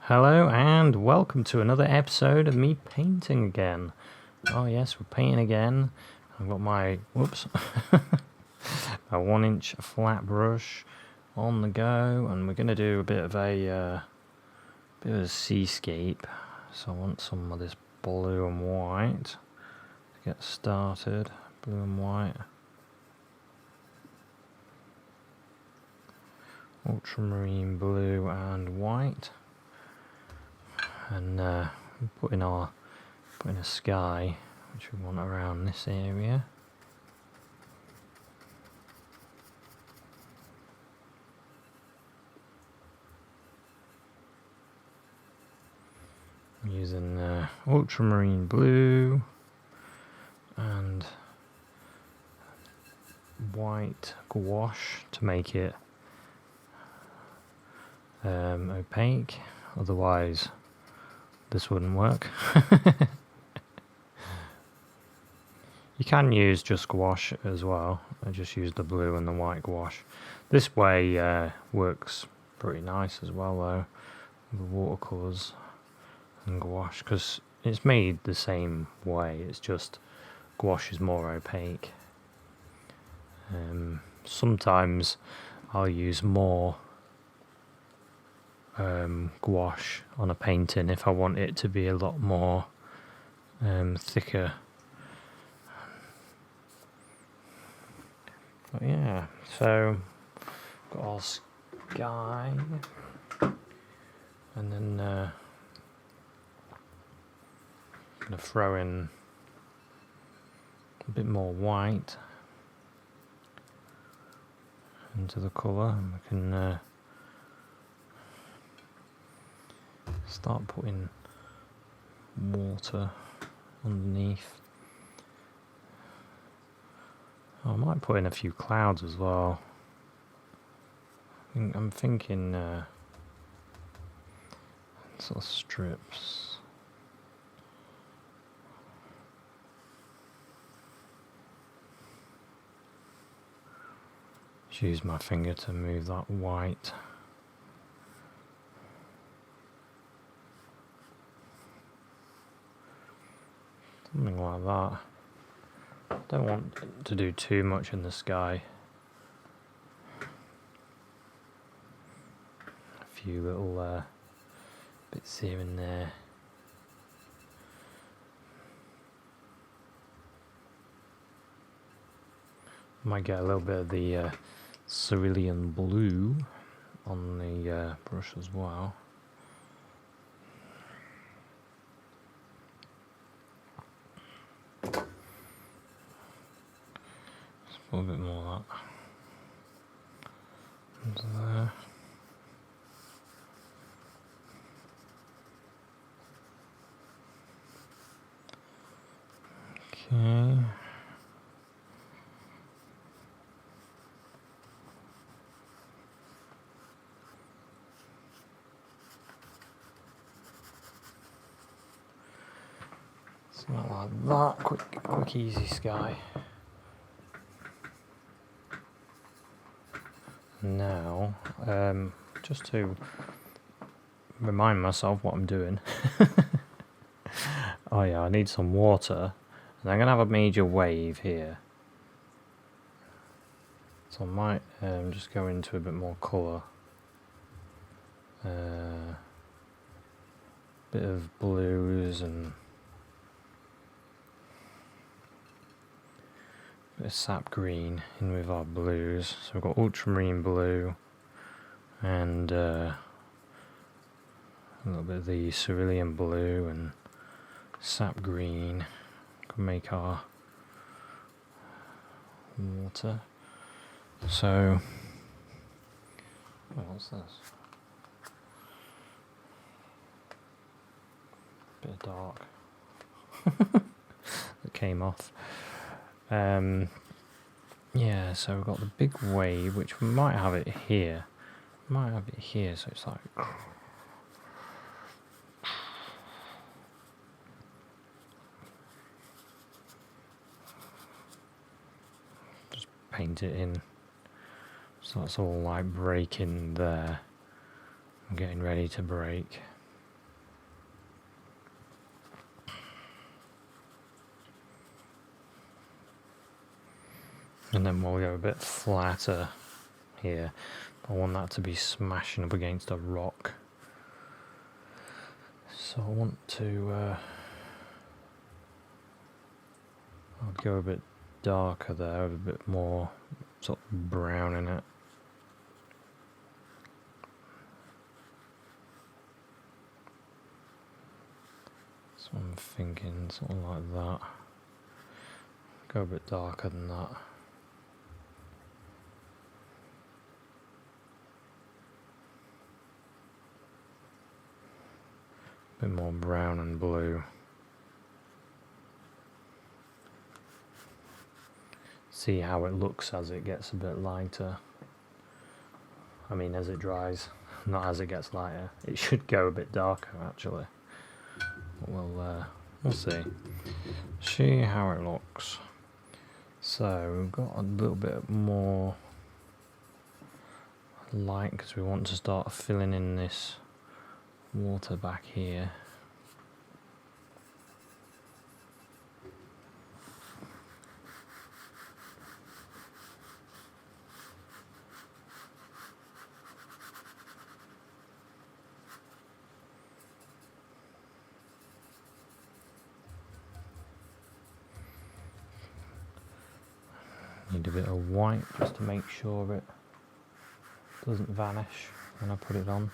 Hello and welcome to another episode of me painting again. Oh yes, we're painting again. I've got my, whoops, a 1-inch flat brush on the go, and we're going to do a bit of a seascape. So I want some of this blue and white to get started. Blue and white. Ultramarine blue and white. And put in a sky, which we want around this area. I'm using ultramarine blue and white gouache to make it opaque, otherwise this wouldn't work. You can use just gouache as well. I just use the blue and the white gouache. This way works pretty nice as well though, with watercolours and gouache, because it's made the same way, it's just gouache is more opaque. Sometimes I'll use more gouache on a painting if I want it to be a lot more thicker. But yeah, so got our sky, and then gonna throw in a bit more white into the colour, and we can start putting water underneath. I might put in a few clouds as well. I'm thinking sort of strips. Just use my finger to move that white. Something like that. Don't want to do too much in the sky. A few little bits here and there. Might get a little bit of the cerulean blue on the brush as well. A little bit more of that into there. Okay. Something like that. Quick, easy sky. Now, just to remind myself what I'm doing. Oh yeah, I need some water, and I'm going to have a major wave here. So I might just go into a bit more colour. Bit of blues and bit of sap green in with our blues. So we've got ultramarine blue and a little bit of the cerulean blue and sap green. Can make our water. So what's this? Bit of dark. It came off. Yeah, so we've got the big wave, which we might have it here. Might have it here, so it's like just paint it in. So that's all like breaking there. I'm getting ready to break. And then we'll go a bit flatter here. I want that to be smashing up against a rock. So I want to I'll go a bit darker there, a bit more sort of brown in it. So I'm thinking something like that. Go a bit darker than that. A bit more brown and blue. See how it looks as it gets a bit lighter. I mean, as it dries, not as it gets lighter. It should go a bit darker actually. We'll see. See how it looks. So we've got a little bit more light because we want to start filling in this water back here. Need a bit of white just to make sure it doesn't vanish when I put it on.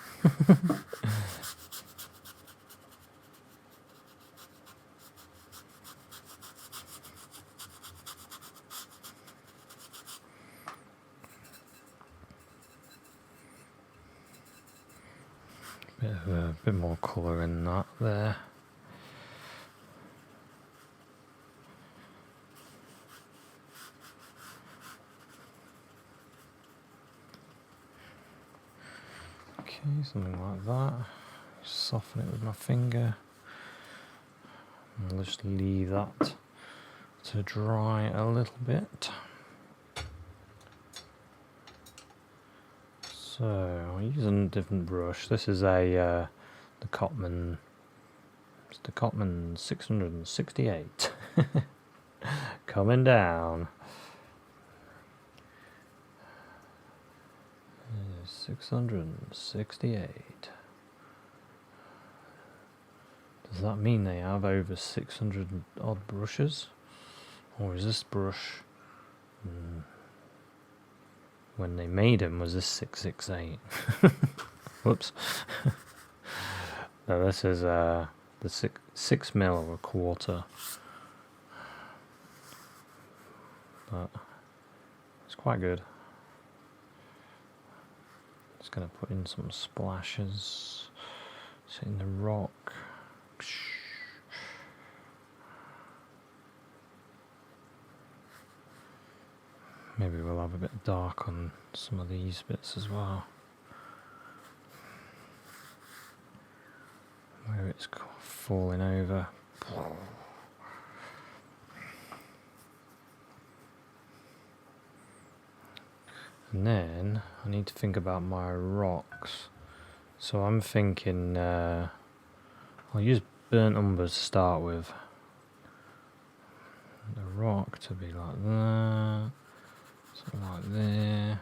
A bit more colour in that there. Okay, something like that. Soften it with my finger. And I'll just leave that to dry a little bit. So I'm using a different brush. This is the Cotman. It's the Cotman 668. Coming down. 668. Does that mean they have over 600 odd brushes? Or is this brush, when they made them, was this 668? Whoops. No, this is the 6 mil or a quarter. But it's quite good. Just going to put in some splashes. Hitting the rock. Maybe we'll have a bit dark on some of these bits as well. Where it's falling over. And then I need to think about my rocks. So I'm thinking I'll use burnt umber to start with. The rock to be like that. Something like there.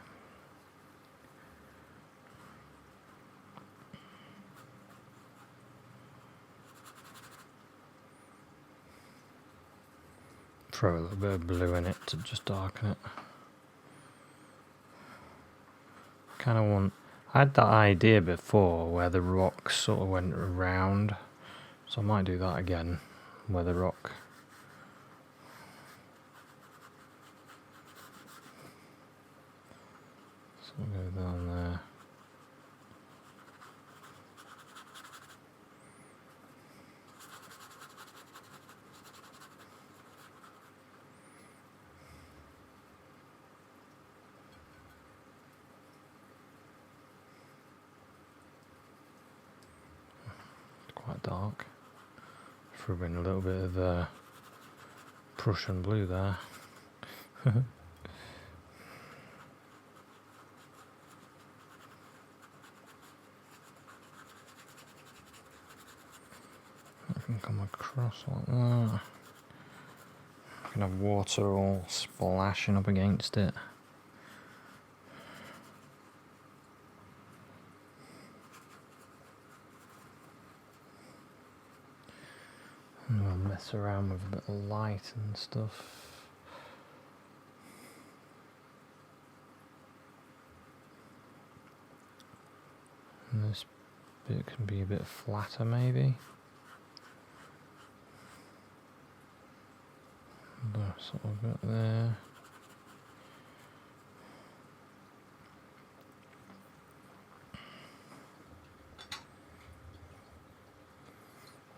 Throw a little bit of blue in it to just darken it. Kind of want. I had that idea before where the rock sort of went around, so I might do that again, where the rock. So we'll go down there. Quite dark. Threw in a little bit of Prussian blue there. I can come across like that. I can have water all splashing up against it. And we'll mess around with a bit of light and stuff. And this bit can be a bit flatter maybe. That sort of bit there.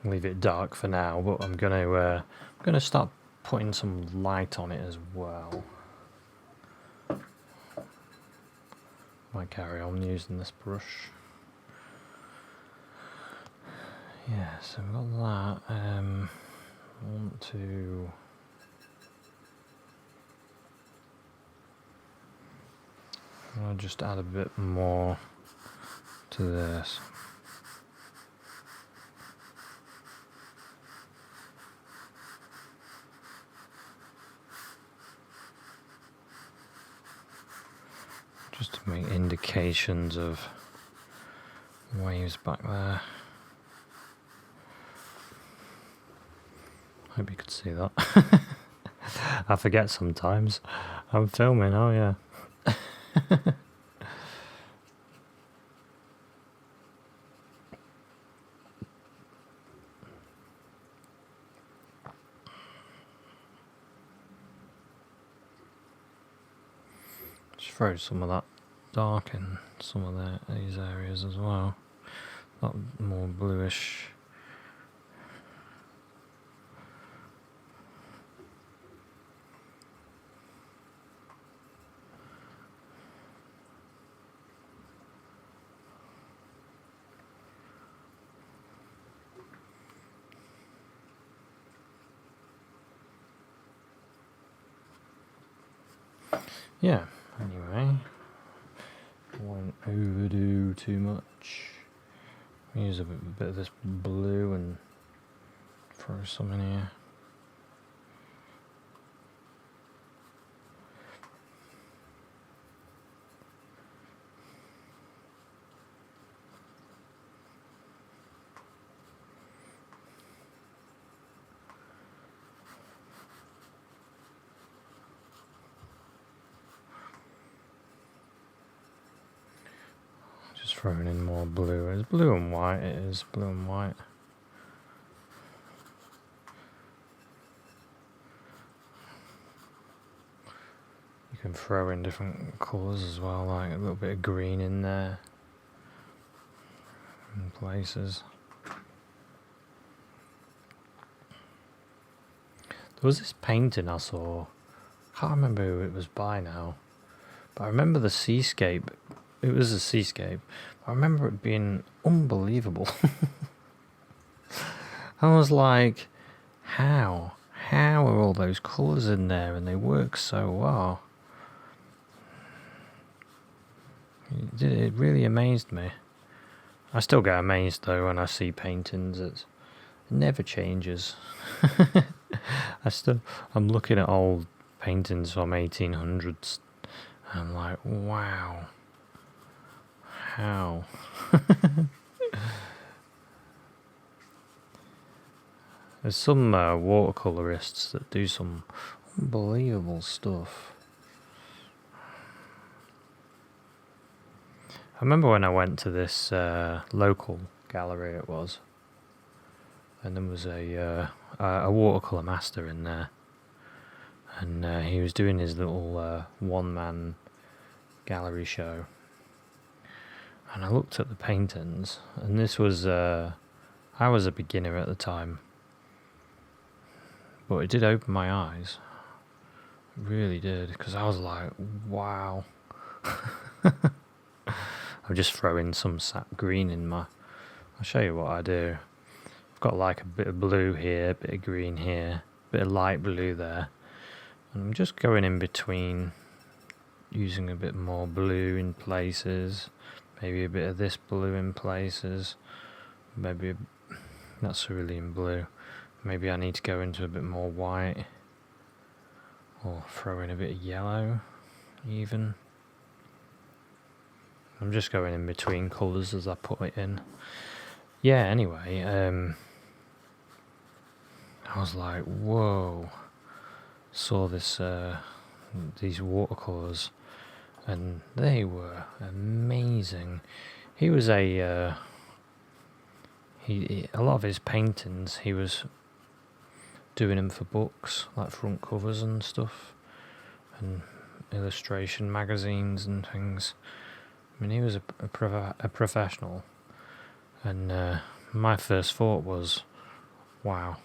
Leave it dark for now, but I'm gonna start putting some light on it as well. Might carry on using this brush. Yeah, so we've got that. I want to I'll just add a bit more to this. Just to make indications of waves back there. Hope you could see that. I forget sometimes. I'm filming, oh yeah. Just throw some of that dark in some of these areas as well. That more bluish. Yeah, anyway, I won't overdo too much. Use a bit of this blue and throw some in here. Throwing in more blue. It's blue and white, it is blue and white. You can throw in different colours as well, like a little bit of green in there in places. There was this painting I saw, I can't remember who it was by now, but I remember the seascape. It was a seascape. I remember it being unbelievable. I was like, how? How are all those colours in there and they work so well? It really amazed me. I still get amazed though when I see paintings. It never changes. I'm looking at old paintings from 1800s and I'm like, wow. How? There's some watercolourists that do some unbelievable stuff. I remember when I went to this local gallery it was, and there was a watercolour master in there, and he was doing his little one-man gallery show. And I looked at the paintings, and this was, I was a beginner at the time, but it did open my eyes. It really did, because I was like, wow. I'll just throw in some sap green in my, I'll show you what I do. I've got like a bit of blue here, a bit of green here, a bit of light blue there. And I'm just going in between, using a bit more blue in places. Maybe a bit of this blue in places. Maybe that's cerulean blue. Maybe I need to go into a bit more white. or throw in a bit of yellow even. I'm just going in between colours as I put it in. Yeah, anyway, I was like, whoa, saw these watercolours, and they were amazing. He was a lot of his paintings, he was doing them for books, like front covers and stuff, and illustration magazines and things. I mean, he was a professional, and my first thought was, wow.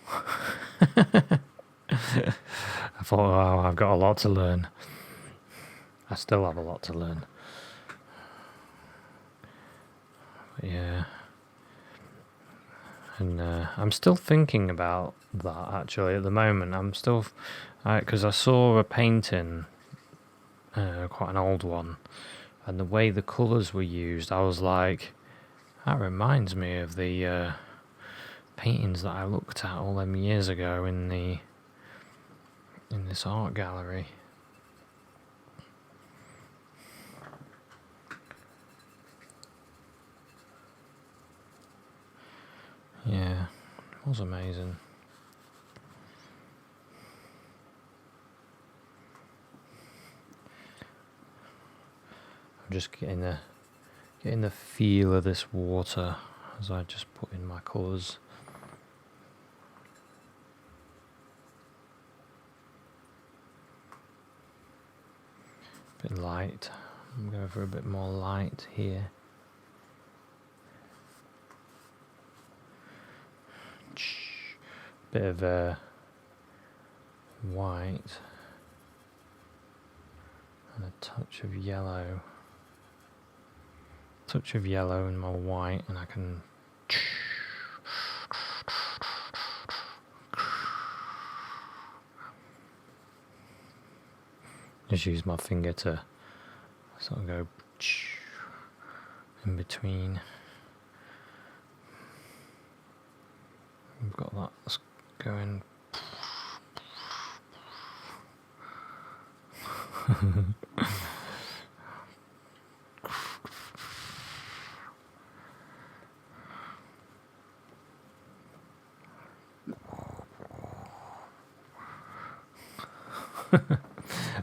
I thought, wow, I've got a lot to learn. I still have a lot to learn. But yeah. And I'm still thinking about that, actually, at the moment. I'm still... Because I saw a painting, quite an old one, and the way the colours were used, I was like, that reminds me of the paintings that I looked at all them years ago in this art gallery. Yeah, it was amazing. I'm just getting the feel of this water as I just put in my colours. A bit light. I'm going for a bit more light here. Bit of white and a touch of yellow. Touch of yellow in my white, and I can just use my finger to sort of go in between. We've got that going.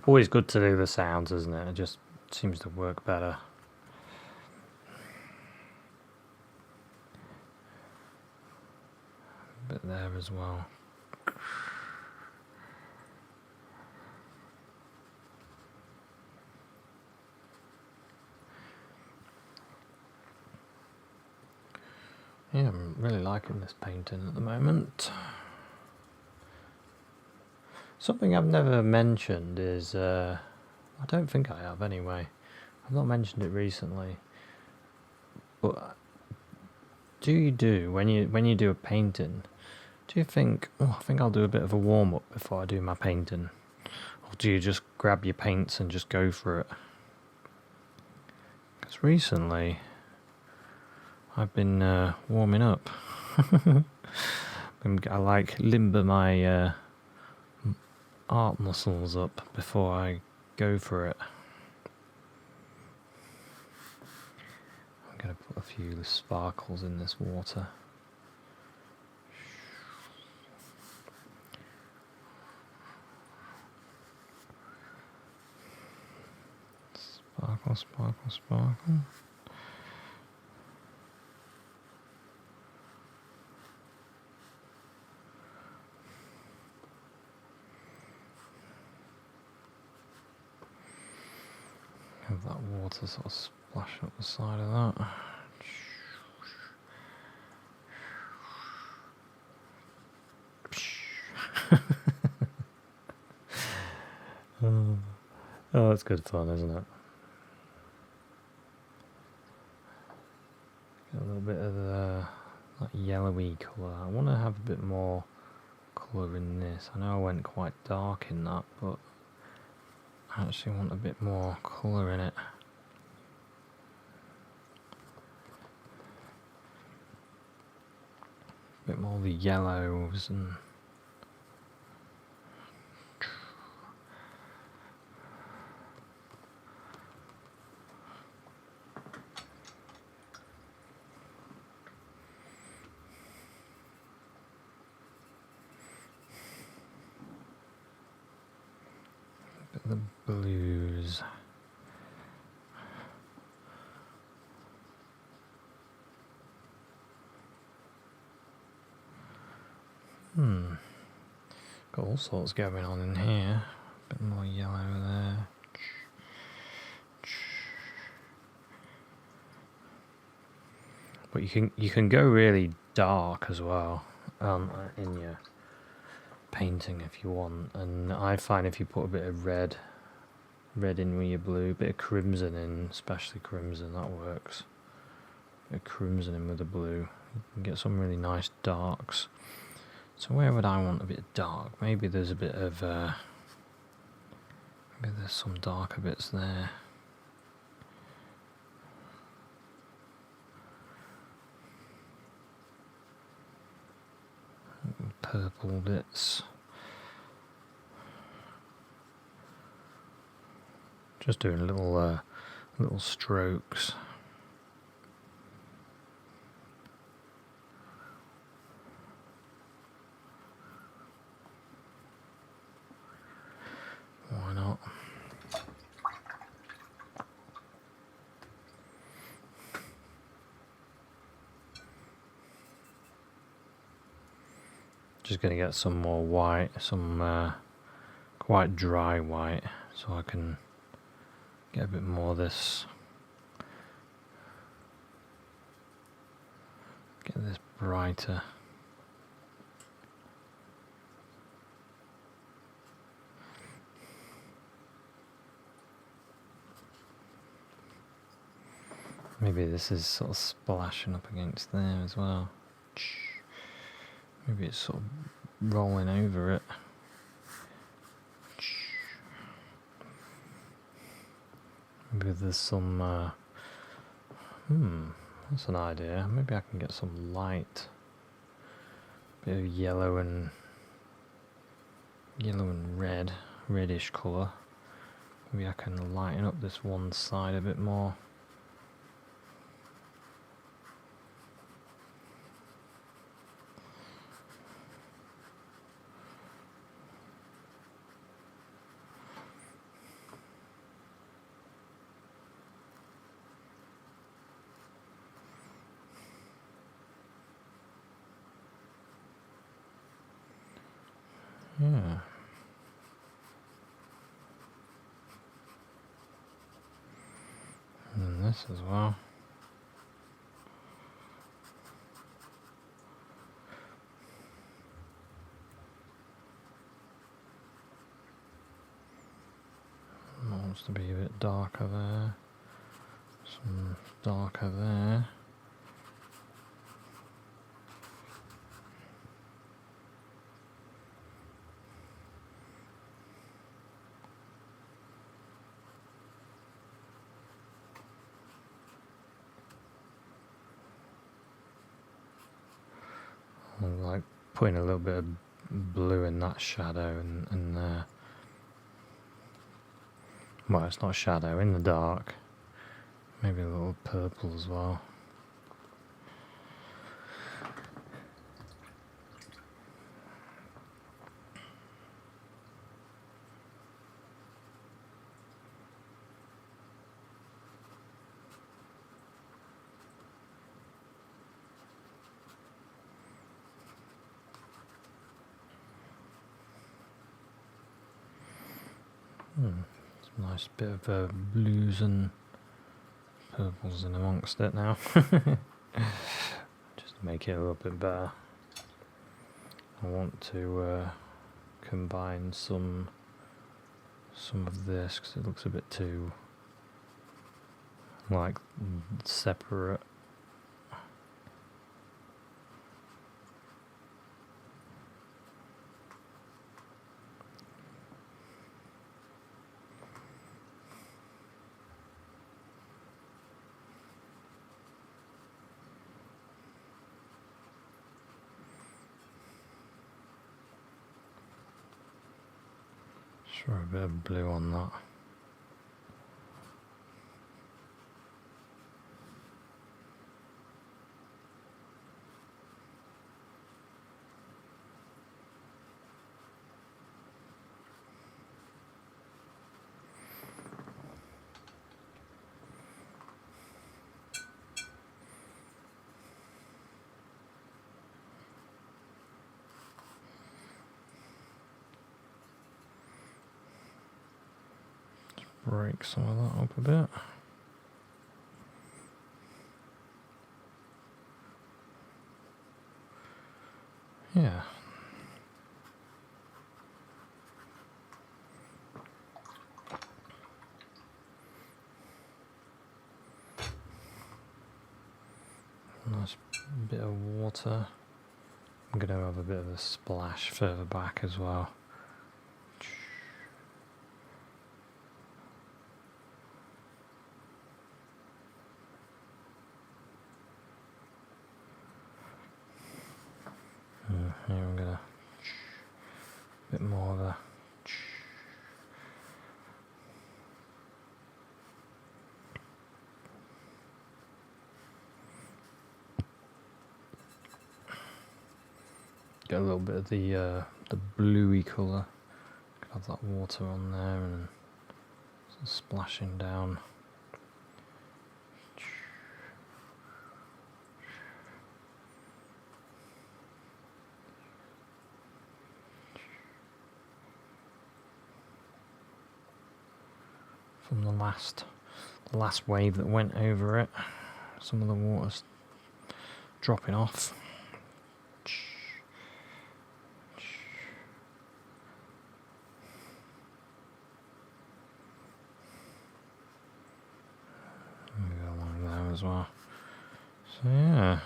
Always good to do the sounds, isn't it? It just seems to work better. A bit there as well. Yeah, I'm really liking this painting at the moment. Something I've never mentioned is, I don't think I have anyway. I've not mentioned it recently. But when you do a painting, do you think, oh, I think I'll do a bit of a warm up before I do my painting? Or do you just grab your paints and just go for it? Because recently, I've been warming up. I like limber my art muscles up before I go for it. I'm going to put a few sparkles in this water. Sparkle, sparkle, sparkle. Have that water sort of splash up the side of that. Oh, that's good fun, isn't it? Get a little bit of that yellowy colour. I want to have a bit more colour in this. I know I went quite dark in that, but I actually want a bit more colour in it. A bit more of the yellows and blues. Got all sorts going on in here. A bit more yellow there. But you can go really dark as well in your painting if you want. And I find if you put a bit of red in with your blue, a bit of crimson in, especially crimson, that works. A bit of crimson in with the blue, you can get some really nice darks. So where would I want a bit of dark? Maybe there's a bit of maybe there's some darker bits there. Purple bits. Just doing little strokes. Why not? Just going to get some more white, some quite dry white, so I can get a bit more of this, get this brighter. Maybe this is sort of splashing up against there as well. Maybe it's sort of rolling over it. Maybe there's some, that's an idea. Maybe I can get some light, bit of yellow and red, reddish colour. Maybe I can lighten up this one side a bit more. Yeah. And this as well. Wants to be a bit darker there. Some darker there. Like putting a little bit of blue in that shadow and well, it's not shadow, in the dark. Maybe a little purple as well. Some nice bit of blues and purples in amongst it now. Just to make it a little bit better. I want to combine some of this because it looks a bit too like separate. Throw a bit of blue on that. break some of that up a bit. Yeah. Nice bit of water. I'm going to have a bit of a splash further back as well. Here I'm going to a bit more of a get a little bit of the bluey colour. Have that water on there and splashing down. From the last wave that went over it, some of the water's dropping off. Go along there as well. So yeah.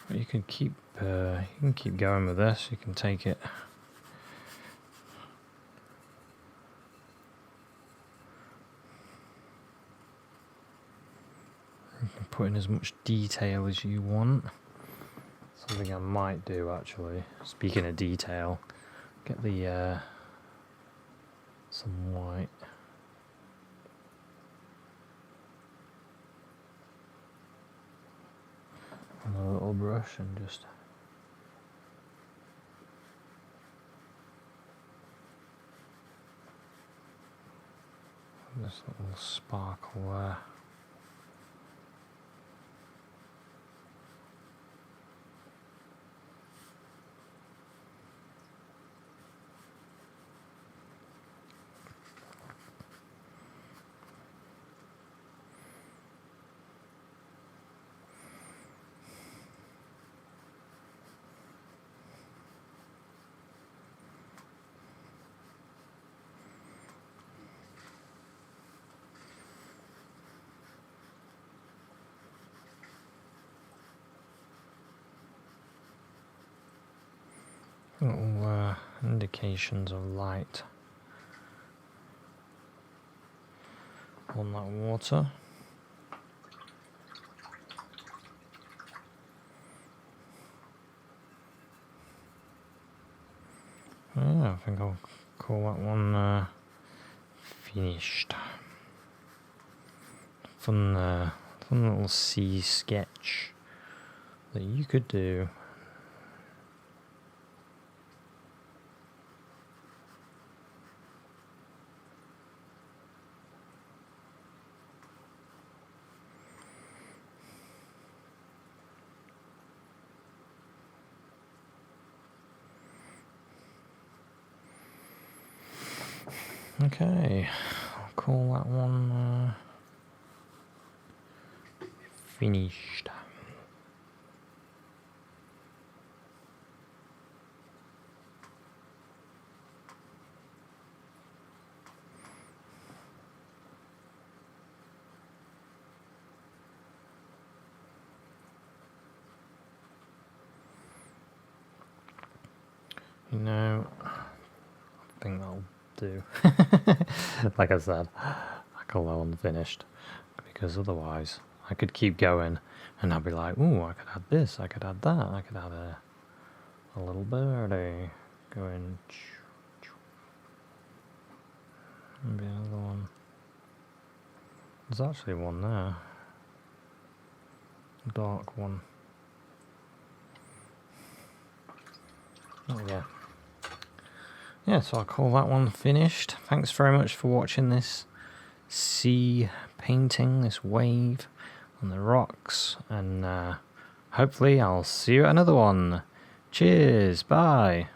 But you can keep going with this. You can take it. You can put in as much detail as you want. Something I might do actually. Speaking of detail, get the some white. On a little brush and just this little sparkle there. Little indications of light on that water. Yeah, I think I'll call that one finished. Fun little sea sketch that you could do. Okay, I'll call that one finished. You know, I think that'll do. Like I said, I call that one finished because otherwise I could keep going and I'd be like, ooh, I could add this, I could add that, I could add a little birdie going. Maybe another one. There's actually one there, a dark one. Oh yeah. Yeah, so I'll call that one finished. Thanks very much for watching this sea painting, this wave on the rocks, and hopefully I'll see you at another one. Cheers, bye.